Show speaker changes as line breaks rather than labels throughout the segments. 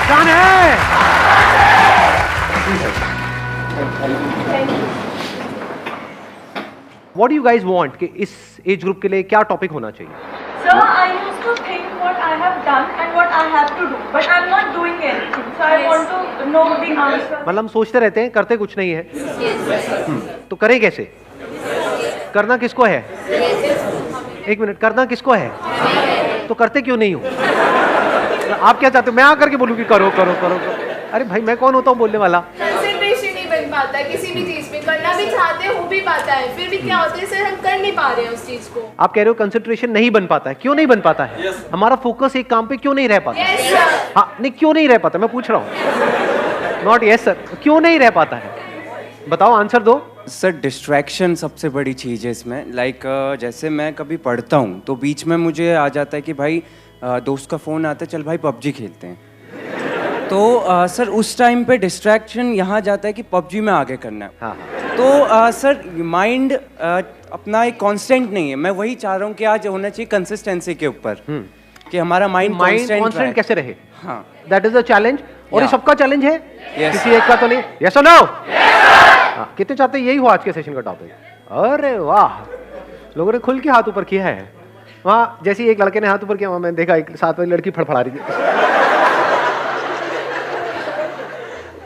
जान है। What do you guys want कि इस एज ग्रुप के लिए क्या टॉपिक होना चाहिए?
Sir, I used to think what I have done and what I have to do, but I'm not doing anything. So I want to know the answer.
मतलब हम सोचते रहते हैं, करते कुछ नहीं है। तो करें कैसे? करना किसको है? एक मिनट, करना किसको है? तो करते क्यों नहीं हो? आप क्या चाहते हो? मैं आकर के बोलूं कि करो करो करो करो? अरे भाई, मैं कौन होता हूँ बोलने वाला?
कंसंट्रेशन नहीं बन पाता किसी भी चीज में, करना भी चाहते हैं, हो भी पाता है, फिर भी क्या होता है सर, हम कर नहीं पा रहे हैं उस चीज को।
आप कह रहे हो कंसंट्रेशन नहीं बन पाता है, क्यों नहीं बन पाता है? हमारा फोकस एक काम पे क्यों नहीं रह पाता?
Yes sir.
हाँ, नहीं क्यों नहीं रह पाता, मैं पूछ रहा हूँ। नॉट यस सर, क्यों नहीं रह पाता है? बताओ, आंसर दो।
सर डिस्ट्रैक्शन सबसे बड़ी चीज़ है इसमें। लाइक जैसे मैं कभी पढ़ता हूँ तो बीच में मुझे आ जाता है कि भाई दोस्त का फ़ोन आता है, चल भाई पबजी खेलते हैं। तो सर उस टाइम पे डिस्ट्रैक्शन यहाँ जाता है कि पबजी में आगे करना है।
हाँ।
तो सर माइंड अपना एक कांस्टेंट नहीं है। मैं वही चाह रहा हूँ कि आज होना चाहिए कंसिस्टेंसी के ऊपर, कि हमारा माइंड
कांस्टेंट कैसे रहे?
हाँ,
दैट इज द चैलेंज। और ये
Yeah.
सबका चैलेंज है,
Yes.
किसी एक का तो नहीं। यस और नो? हाँ, कितने चाहते हैं यही हो आज के सेशन का टॉपिक? अरे वाह, लोगों ने खुल के हाथ ऊपर किया है। वहाँ जैसे एक लड़के ने हाथ ऊपर किया, वहाँ मैंने देखा एक साथ वाली लड़की फड़फड़ा रही थी।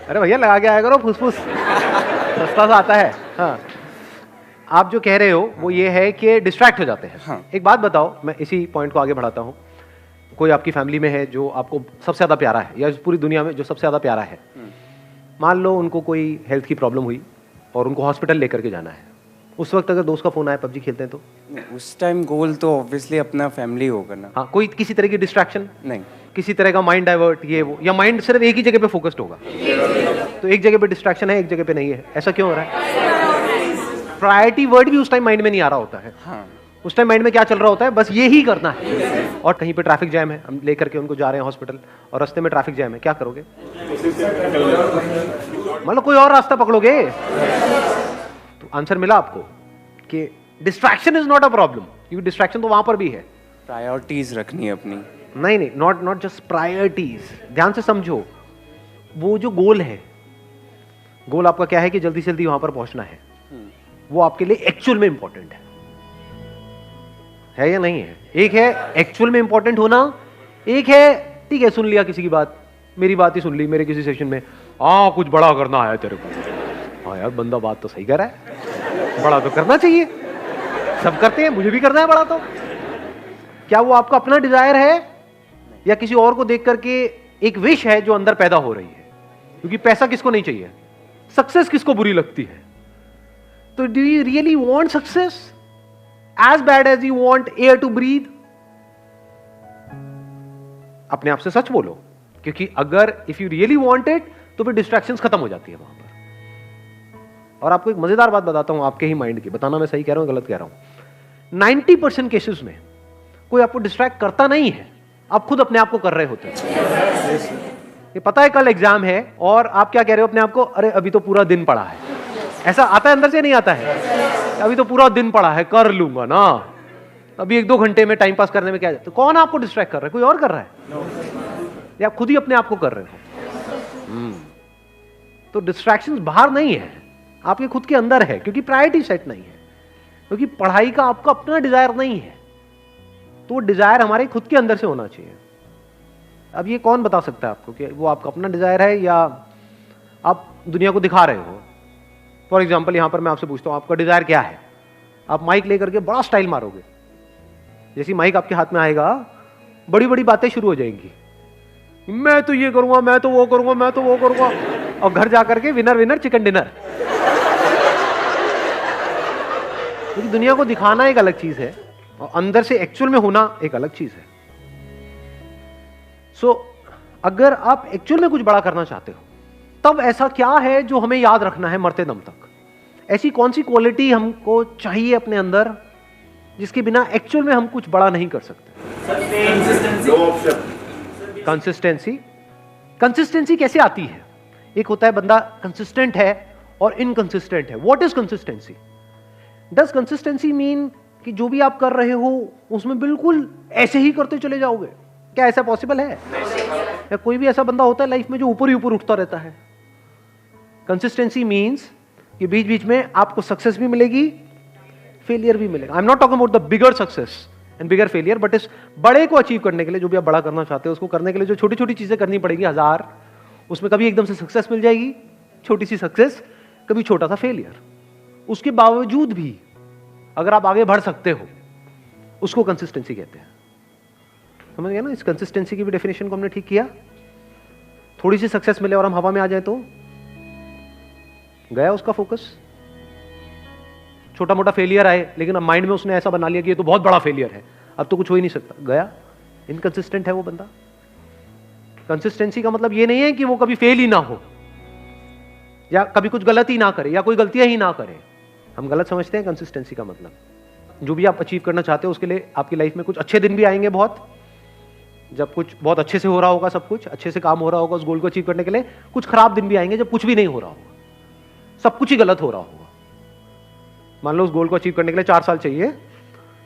अरे भैया, लगा के आया करो फुसफुस, सस्ता सा आता है। हाँ, आप जो कह रहे हो वो ये है कि डिस्ट्रैक्ट हो जाते हैं।
हाँ।
एक बात बताओ, मैं इसी पॉइंट को आगे बढ़ाता हूँ। कोई आपकी फैमिली में है जो आपको सबसे ज़्यादा प्यारा है, या इस पूरी दुनिया में जो सबसे ज़्यादा प्यारा है, मान लो उनको कोई हेल्थ की प्रॉब्लम हुई और उनको हॉस्पिटल लेकर के जाना है। उस वक्त अगर दोस्त का फ़ोन आया, पबजी खेलते हैं तो?
उस टाइम गोल तो ऑब्वियसली अपना फैमिली होगा ना।
हाँ, कोई किसी तरह की डिस्ट्रैक्शन
नहीं,
किसी तरह का माइंड डाइवर्ट, ये वो, या माइंड सिर्फ एक ही जगह पे फोकस्ड होगा? तो एक जगह पे डिस्ट्रैक्शन है, एक जगह पे नहीं है। ऐसा क्यों हो रहा है? प्रायोरिटी वर्ड भी उस टाइम माइंड में नहीं आ रहा होता है।
हाँ,
उस टाइम माइंड में क्या चल रहा होता है? बस ये ही करना है। और कहीं पे ट्रैफिक जैम है, हम लेकर के उनको जा रहे हैं हॉस्पिटल और रास्ते में ट्रैफिक जैम है, क्या करोगे? मतलब कोई और रास्ता पकड़ोगे? तो आंसर मिला आपको कि distraction is not a problem, क्योंकि डिस्ट्रैक्शन तो वहां पर भी है।
प्रायोरिटीज रखनी है अपनी।
नहीं, नॉट जस्ट प्रायोरिटीज। ध्यान से समझो, वो जो गोल है, गोल आपका क्या है कि जल्दी से जल्दी वहां पर पहुंचना है, वो आपके लिए एक्चुअल में इंपॉर्टेंट है या नहीं है? एक है एक्चुअल में इंपॉर्टेंट होना, एक है ठीक है सुन लिया किसी की बात, मेरी बात ही सुन ली मेरे किसी सेशन में, कुछ बड़ा करना है तेरे को। हाँ यार, बंदा बात तो सही कर रहा है, बड़ा तो करना चाहिए, सब करते हैं, मुझे भी करना है बड़ा। तो क्या वो आपका अपना डिजायर है या किसी और को देख करके एक विश है जो अंदर पैदा हो रही है? क्योंकि पैसा किसको नहीं चाहिए, सक्सेस किसको बुरी लगती है? तो do you really want success as bad as you want air to breathe? अपने आप से सच बोलो, क्योंकि अगर if you really want it तो फिर डिस्ट्रैक्शंस खत्म हो जाती है वहां पर। और आपको एक मजेदार बात बताता हूं आपके ही माइंड की, बताना मैं सही कह रहा हूं गलत कह रहा हूं। 90% केसेस में कोई आपको डिस्ट्रैक्ट करता नहीं है, आप खुद अपने आप को कर रहे होते हैं। ये पता है कल एग्जाम है और आप क्या कह रहे हो अपने आप को? अरे अभी तो पूरा दिन पड़ा है। ऐसा आता है अंदर से, नहीं आता है? अभी तो पूरा दिन पड़ा है, कर लूंगा ना, अभी 1-2 घंटे में टाइम पास करने में क्या? तो कौन आपको डिस्ट्रैक्ट कर रहा है? कोई और कर रहा है या आप खुद ही अपने आप को कर रहे हो? तो डिस्ट्रैक्शंस बाहर नहीं है, आपके खुद के अंदर है, क्योंकि प्रायोरिटी सेट नहीं है, क्योंकि पढ़ाई का आपका अपना डिजायर नहीं है। तो वो डिजायर हमारे खुद के अंदर से होना चाहिए। अब ये कौन बता सकता है आपको कि वो आपका अपना डिजायर है या आप दुनिया को दिखा रहे हो? फॉर एग्जाम्पल, यहां पर मैं आपसे पूछता हूं आपका डिजायर क्या है? आप माइक लेकर के बड़ा स्टाइल मारोगे, जैसी माइक आपके हाथ में आएगा बड़ी बड़ी बातें शुरू हो जाएंगी, मैं तो ये करूंगा, मैं तो वो करूंगा, मैं तो वो करूंगा, और घर जाकर के विनर विनर चिकन डिनर। क्योंकि दुनिया को दिखाना एक अलग चीज है और अंदर से एक्चुअल में होना एक अलग चीज है। सो अगर आप एक्चुअल में कुछ बड़ा करना चाहते हो, तब ऐसा क्या है जो हमें याद रखना है मरते दम तक? ऐसी कौन सी क्वालिटी हमको चाहिए अपने अंदर जिसके बिना एक्चुअल में हम कुछ बड़ा नहीं कर सकते? कंसिस्टेंसी। कंसिस्टेंसी कैसे आती है? एक होता है बंदा कंसिस्टेंट है और इनकंसिस्टेंट है। What is consistency? Does consistency mean कि जो भी आप कर रहे हो उसमें बिल्कुल ऐसे ही करते चले जाओगे? क्या ऐसा पॉसिबल है? या कोई भी ऐसा बंदा होता है लाइफ में जो ऊपर ही ऊपर उठता रहता है। कंसिस्टेंसी मीन्स कि बीच बीच में आपको सक्सेस भी मिलेगी, फेलियर भी मिलेगा। I am not talking about the bigger success and bigger failure, but इस बड़े को अचीव करने के लिए, जो भी आप बड़ा करना चाहते हो उसको करने के लिए जो छोटी छोटी चीजें करनी पड़ेगी 1000, उसमें कभी एकदम से सक्सेस मिल जाएगी, छोटी सी सक्सेस, कभी छोटा सा फेलियर। उसके बावजूद भी अगर आप आगे बढ़ सकते हो, उसको कंसिस्टेंसी कहते हैं। समझ गया ना? इस कंसिस्टेंसी की भी डेफिनेशन को हमने ठीक किया। थोड़ी सी सक्सेस मिले और हम हवा में आ जाए तो गया उसका फोकस। छोटा मोटा फेलियर आए लेकिन अब माइंड में उसने ऐसा बना लिया कि ये तो बहुत बड़ा फेलियर है, अब तो कुछ हो ही नहीं सकता, गया। इनकंसिस्टेंट है वो बंदा। कंसिस्टेंसी का मतलब ये नहीं है कि वो कभी फेल ही ना हो या कभी कुछ गलत ही ना करे या कोई गलतियां ही ना करे। हम गलत समझते हैं कंसिस्टेंसी का मतलब। जो भी आप अचीव करना चाहते हो उसके लिए आपकी लाइफ में कुछ अच्छे दिन भी आएंगे, बहुत, जब कुछ बहुत अच्छे से हो रहा होगा, सब कुछ अच्छे से काम हो रहा होगा उस गोल को अचीव करने के लिए। कुछ खराब दिन भी आएंगे जब कुछ भी नहीं हो रहा होगा, सब कुछ ही गलत हो रहा होगा। मान लो उस गोल को अचीव करने के लिए 4 साल चाहिए,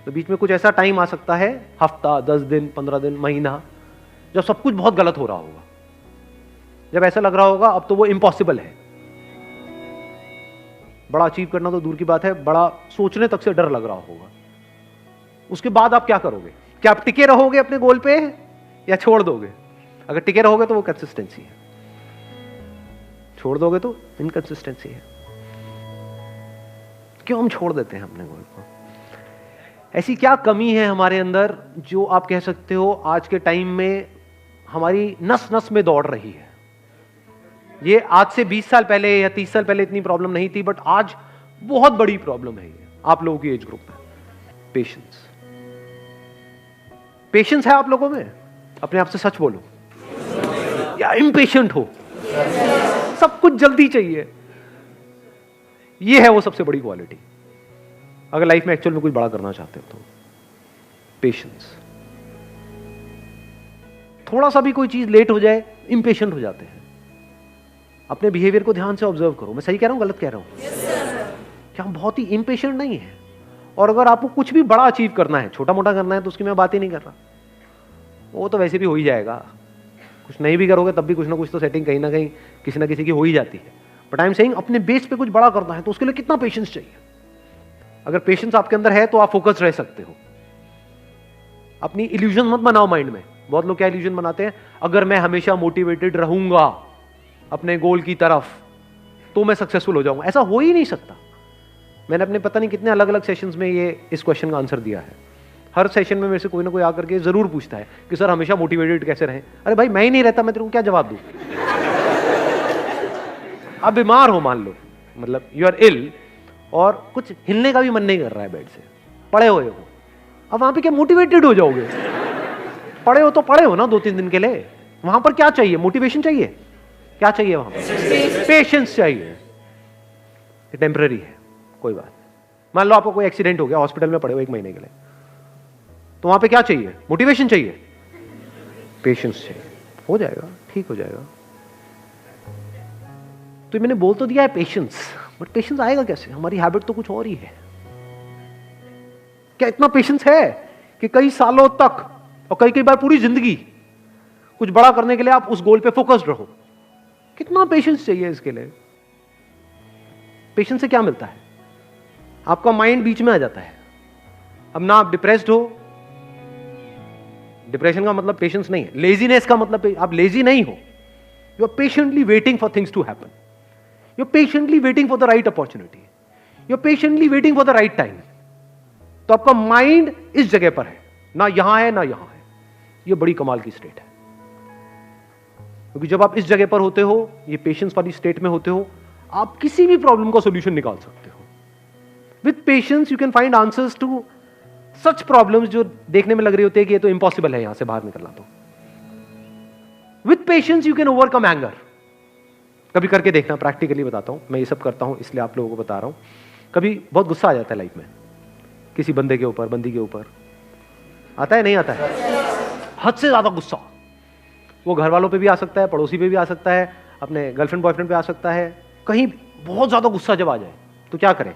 तो बीच में कुछ ऐसा टाइम आ सकता है, हफ्ता, 10 दिन, 15 दिन, महीना, जब सब कुछ बहुत गलत हो रहा होगा, जब ऐसा लग रहा होगा अब तो वो इम्पॉसिबल है। बड़ा अचीव करना तो दूर की बात है, बड़ा सोचने तक से डर लग रहा होगा। उसके बाद आप क्या करोगे? क्या आप टिके रहोगे अपने गोल पे या छोड़ दोगे? अगर टिके रहोगे तो वो कंसिस्टेंसी है, छोड़ दोगे तो इनकंसिस्टेंसी है। क्यों हम छोड़ देते हैं अपने गोल को? ऐसी क्या कमी है हमारे अंदर जो आप कह सकते हो आज के टाइम में हमारी नस नस में दौड़ रही है? ये आज से 20 साल पहले या 30 साल पहले इतनी प्रॉब्लम नहीं थी, बट आज बहुत बड़ी प्रॉब्लम है ये आप लोगों की एज ग्रुप में। पेशेंस। पेशेंस है आप लोगों में? अपने आप से सच बोलो। या इम्पेशेंट हो? सब कुछ जल्दी चाहिए। ये है वो सबसे बड़ी क्वालिटी अगर लाइफ में एक्चुअल में कुछ बड़ा करना चाहते हो तो। पेशेंस। थोड़ा सा भी कोई चीज लेट हो जाए इम्पेशेंट हो जाते हैं। अपने बिहेवियर को ध्यान से ऑब्जर्व करो। मैं सही कह रहा हूं, गलत कह रहा हूं? क्या हम बहुत ही इम्पेशेंट नहीं है? और अगर आपको कुछ भी बड़ा अचीव करना है, छोटा मोटा करना है, तो उसकी मैं बात ही नहीं कर रहा, वो तो वैसे भी हो ही जाएगा। कुछ नहीं भी करोगे तब भी कुछ ना कुछ तो सेटिंग कहीं ना कहीं किसी ना किसी की हो ही जाती है। बट आई एम सेइंग अपने बेस पे कुछ बड़ा करना है तो उसके लिए कितना पेशेंस चाहिए? अगर पेशेंस आपके अंदर है तो आप फोकस रह सकते हो। अपनी इल्यूजन मत बनाओ माइंड में। बहुत लोग क्या इल्यूजन बनाते हैं, अगर मैं हमेशा मोटिवेटेड रहूंगा अपने गोल की तरफ तो मैं सक्सेसफुल हो जाऊंगा। ऐसा हो ही नहीं सकता। मैंने अपने पता नहीं कितने अलग अलग सेशंस में ये इस क्वेश्चन का आंसर दिया है। हर सेशन में मेरे से कोई ना कोई आकर के जरूर पूछता है कि सर हमेशा मोटिवेटेड कैसे रहें? अरे भाई मैं ही नहीं रहता, मैं तेरे को क्या जवाब दूं? आप बीमार हो मान लो, मतलब यू आर इल और कुछ हिलने का भी मन नहीं कर रहा है बेड से, पड़े हुए हो, अब वहां पे क्या मोटिवेटेड हो जाओगे? पड़े हो तो पड़े हो ना 2-3 दिन के लिए। वहां पर क्या चाहिए? मोटिवेशन चाहिए? क्या चाहिए वहां पर? पेशेंस चाहिए। टेम्पररी है, कोई बात। मान लो आपको कोई एक्सीडेंट हो गया, हॉस्पिटल में पड़े हो 1 महीने के लिए, तो वहां पे क्या चाहिए? मोटिवेशन चाहिए? पेशेंस चाहिए। हो जाएगा, ठीक हो जाएगा। तो मैंने बोल तो दिया है पेशेंस, बट पेशेंस आएगा कैसे? हमारी हैबिट तो कुछ और ही है। क्या इतना पेशेंस है कि कई सालों तक और कई बार पूरी जिंदगी कुछ बड़ा करने के लिए आप उस गोल पे फोकस्ड रहो? कितना पेशेंस चाहिए इसके लिए? पेशेंस से क्या मिलता है? आपका माइंड बीच में आ जाता है। अब ना आप डिप्रेस्ड हो, डिप्रेशन का मतलब पेशेंस नहीं है। लेजीनेस का मतलब आप लेजी नहीं हो, you are patiently waiting for things to happen, you are patiently waiting for the right opportunity, you are patiently waiting for the right time. तो आपका माइंड इस जगह पर है, ना यहां है ना यहां है। यह बड़ी कमाल की स्टेट है, क्योंकि जब आप इस जगह पर होते हो, ये पेशेंस वाली स्टेट में होते हो, आप किसी भी प्रॉब्लम का सॉल्यूशन निकाल सकते हो। With patience you can find answers to such problems जो देखने में लग रही होती है कि ये तो इम्पॉसिबल है यहां से बाहर निकलना। तो with patience you can overcome anger. कभी करके देखना, प्रैक्टिकली बताता हूं। मैं ये सब करता हूं इसलिए आप लोगों को बता रहा हूं। कभी बहुत गुस्सा आ जाता है लाइफ में, किसी बंदे के ऊपर, बंदी के ऊपर आता है, नहीं आता है? हद से ज्यादा गुस्सा। वो घर वालों पे भी आ सकता है, पड़ोसी पे भी आ सकता है, अपने गर्लफ्रेंड बॉयफ्रेंड पे आ सकता है। कहीं बहुत ज्यादा गुस्सा जब आ जाए तो क्या करें?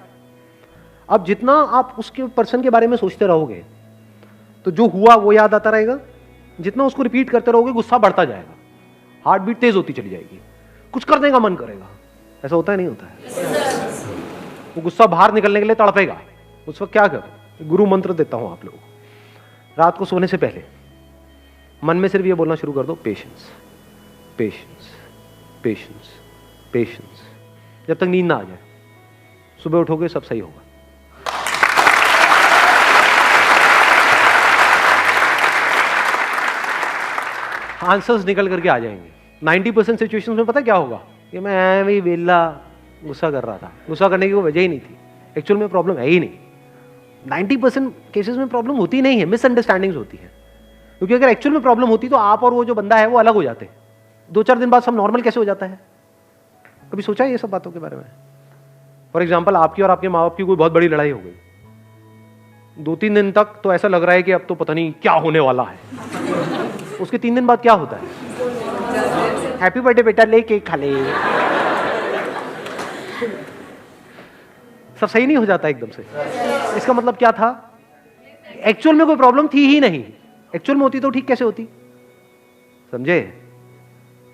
अब जितना आप उसके पर्सन के बारे में सोचते रहोगे तो जो हुआ वो याद आता रहेगा, जितना उसको रिपीट करते रहोगे गुस्सा बढ़ता जाएगा। हार्ट बीट तेज होती चली जाएगी, कुछ करने का मन करेगा। ऐसा होता है नहीं होता है? वो गुस्सा बाहर निकलने के लिए तड़पेगा। उस वक्त क्या करो? गुरु मंत्र देता हूं आप लोगों को। रात को सोने से पहले मन में सिर्फ ये बोलना शुरू कर दो, पेशेंस पेशेंस पेशेंस पेशेंस, जब तक नींद ना आ जाए। सुबह उठोगे सब सही होगा। आंसर्स निकल करके आ जाएंगे। 90% सिचुएशंस में पता क्या होगा कि मैं ऐਵੇਂ ही वेला गुस्सा कर रहा था, गुस्सा करने की कोई वजह ही नहीं थी, एक्चुअल में प्रॉब्लम है ही नहीं। 90% केसेस में प्रॉब्लम होती नहीं है, मिसअंडरस्टैंडिंग्स होती है। क्योंकि अगर एक्चुअल में प्रॉब्लम होती तो आप और वो जो बंदा है वो अलग हो जाते। 2-4 दिन बाद सब नॉर्मल कैसे हो जाता है? कभी सोचा है ये सब बातों के बारे में? फॉर एग्जाम्पल, आपकी और आपके माँ बाप की कोई बहुत बड़ी लड़ाई हो गई, 2-3 दिन तक तो ऐसा लग रहा है कि अब तो पता नहीं क्या होने वाला है। उसके 3 दिन बाद क्या होता है? हैप्पी बर्थडे बेटा, ले केक खा ले। सब सही नहीं हो जाता एकदम से। इसका मतलब क्या था? एक्चुअल में कोई प्रॉब्लम थी ही नहीं। एक्चुअल में होती तो ठीक कैसे होती? समझे?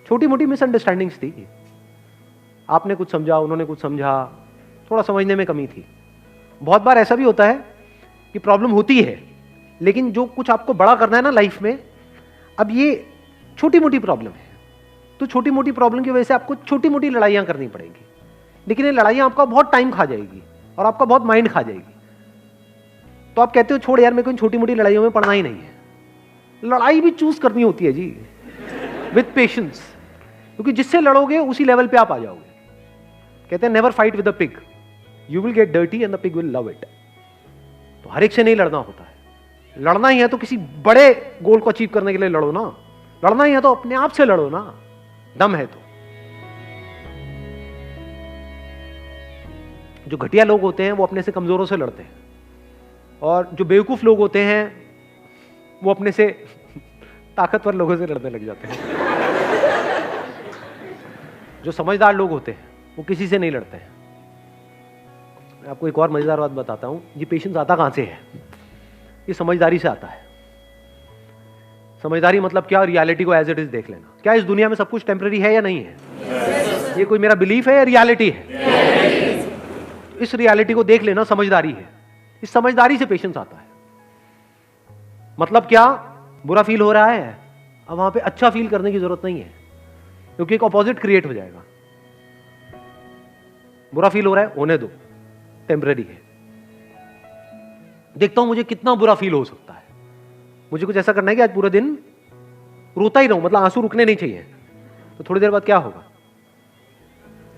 छोटी मोटी मिसअंडरस्टैंडिंग्स थी। आपने कुछ समझा, उन्होंने कुछ समझा, थोड़ा समझने में कमी थी। बहुत बार ऐसा भी होता है कि प्रॉब्लम होती है, लेकिन जो कुछ आपको बड़ा करना है ना लाइफ में, अब ये छोटी मोटी प्रॉब्लम है, तो छोटी मोटी प्रॉब्लम की वजह से आपको छोटी मोटी लड़ाइयां करनी पड़ेंगी। लेकिन ये लड़ाइयां आपका बहुत टाइम खा जाएगी और आपका बहुत माइंड खा जाएगी। तो आप कहते हो छोड़ यार, मेरे को इन छोटी मोटी लड़ाइयों में पड़ना ही नहीं है। लड़ाई भी चूज करनी होती है जी, विद पेशेंस, क्योंकि जिससे लड़ोगे उसी लेवल पे आप आ जाओगे। कहते हैं never fight with a pig, you will get dirty and the pig will love it. तो हर एक से नहीं लड़ना होता है। लड़ना ही है तो किसी बड़े गोल को अचीव करने के लिए लड़ो ना। लड़ना ही है तो अपने आप से लड़ो ना, दम है तो। जो घटिया लोग होते हैं वो अपने से कमजोरों से लड़ते हैं, और जो बेवकूफ लोग होते हैं वो अपने से ताकतवर लोगों से लड़ने लग जाते हैं। जो समझदार लोग होते हैं वो किसी से नहीं लड़ते हैं। मैं आपको एक और मजेदार बात बताता हूं। ये पेशेंस आता कहां से है? ये समझदारी से आता है। समझदारी मतलब क्या? रियलिटी को एज इट इज देख लेना। क्या इस दुनिया में सब कुछ टेम्पररी है या नहीं है? ये कोई मेरा बिलीफ है या रियलिटी है? इस रियलिटी को देख लेना समझदारी है। इस समझदारी से पेशेंस आता है। मतलब क्या? बुरा फील हो रहा है, अब वहां पे अच्छा फील करने की जरूरत नहीं है, क्योंकि एक ऑपोजिट क्रिएट हो जाएगा। बुरा फील हो रहा है, होने दो, टेम्पररी है। देखता हूं मुझे कितना बुरा फील हो सकता है। मुझे कुछ ऐसा करना है कि आज पूरा दिन रोता ही रहूं, मतलब आंसू रुकने नहीं चाहिए। तो थोड़ी देर बाद क्या होगा?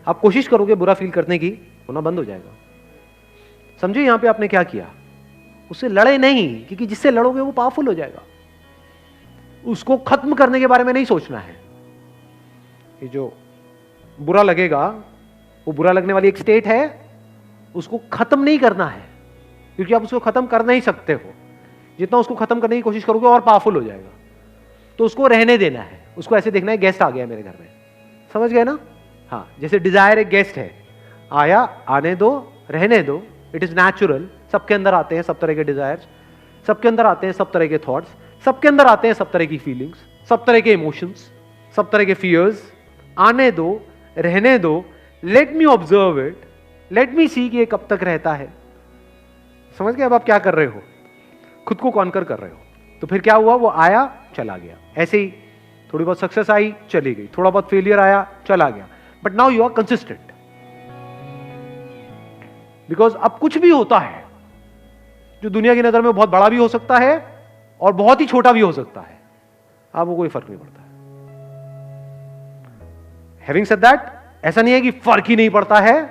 आप कोशिश करोगे बुरा फील करने की, होना बंद हो जाएगा। समझे यहां पे आपने क्या किया? उससे लड़े नहीं, क्योंकि जिससे लड़ोगे वो पावरफुल हो जाएगा। उसको खत्म करने के बारे में नहीं सोचना है। ये जो बुरा लगेगा, वो बुरा लगने वाली एक स्टेट है, उसको खत्म नहीं करना है, क्योंकि आप उसको खत्म कर नहीं सकते हो। जितना उसको खत्म करने की कोशिश करोगे और पावरफुल हो जाएगा। तो उसको रहने देना है। उसको ऐसे देखना है, गेस्ट आ गया मेरे घर में, समझ गए ना? हाँ, जैसे डिजायर एक गेस्ट है, आया, आने दो, रहने दो, इट इज नेचुरल। सबके अंदर आते हैं सब तरह के डिजायर्स, सबके अंदर आते हैं सब तरह के थॉट्स, सबके अंदर आते हैं सब तरह की फीलिंग्स, सब तरह के इमोशंस, सब तरह के फियर्स। आने दो, रहने दो, let me observe it, let me see कि ये कब तक रहता है। समझ गए? अब आप क्या कर रहे हो? खुद को कॉन्कर कर रहे हो। तो फिर क्या हुआ? वो आया, चला गया। ऐसे ही थोड़ी बहुत सक्सेस आई, चली गई, थोड़ा बहुत फेलियर आया, चला गया, but now you are consistent. Because अब कुछ भी होता है जो दुनिया की नजर में बहुत बड़ा भी हो सकता है और बहुत ही छोटा भी हो सकता है, आपको कोई फर्क नहीं पड़ता है। हैविंग सेड दैट, ऐसा नहीं है कि फर्क ही नहीं पड़ता है,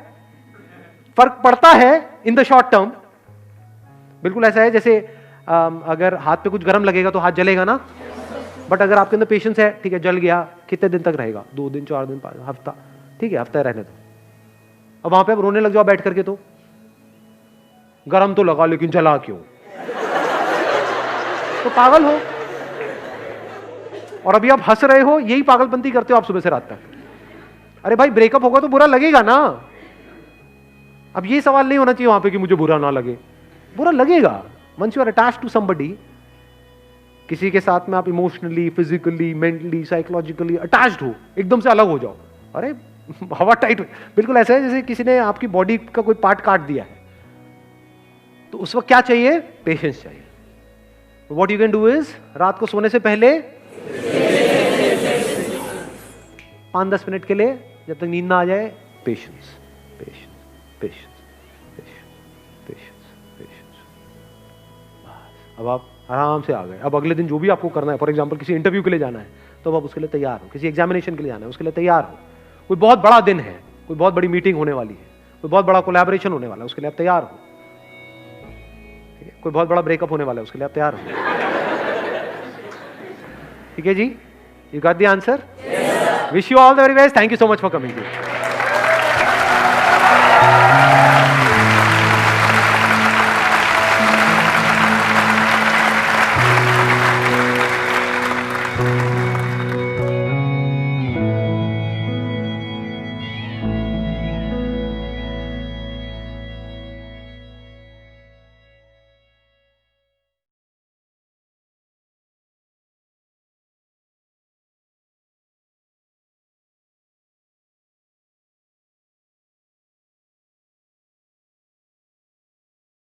फर्क पड़ता है इन द शॉर्ट टर्म। बिल्कुल ऐसा है जैसे अगर हाथ पे कुछ गर्म लगेगा तो हाथ जलेगा ना, बट अगर आपके अंदर पेशेंस है, ठीक है, जल गया, कितने दिन तक रहेगा? 2 दिन, 4 दिन, 5 हफ्ता, ठीक है, हफ्ता रहने दो। अब वहां पे आप रोने लग जाओ बैठ करके, तो गरम तो लगा लेकिन जला क्यों? तो पागल हो। और अभी आप हंस रहे हो, यही पागलपंती करते हो आप सुबह से रात तक। अरे भाई, ब्रेकअप होगा तो बुरा लगेगा ना। अब ये सवाल नहीं होना चाहिए वहां पे कि मुझे बुरा ना लगे। बुरा लगेगा। Once you are attached to somebody, किसी के साथ में आप emotionally, physically, mentally, psychologically attached हो, एकदम से अलग हो जाओ, अरे हवा टाइट, बिल्कुल ऐसा है जैसे किसी ने आपकी बॉडी का कोई पार्ट काट दिया है, तो उस वक्त क्या चाहिए? पेशेंस चाहिए। What you can do is, रात को सोने से पहले 5-10 मिनट के लिए, जब तक नींद ना आ जाए, patience, patience, patience, patience, patience. अब आप आराम से आ गए। अब अगले दिन जो भी आपको करना है, फॉर एग्जांपल किसी इंटरव्यू के लिए जाना है, तो अब आप उसके लिए तैयार हो। किसी एग्जामिनेशन के लिए जाना है, उसके लिए तैयार हो। कोई बहुत बड़ा दिन है, कोई बहुत बड़ी मीटिंग होने वाली है, कोई बहुत बड़ा कोलैबोरेशन होने वाला है, उसके लिए आप तैयार हो। ठीक है, कोई बहुत बड़ा ब्रेकअप होने वाला है, उसके लिए आप तैयार हो। ठीक है जी, you got the answer? Wish you all the very best. Thank you so much for coming.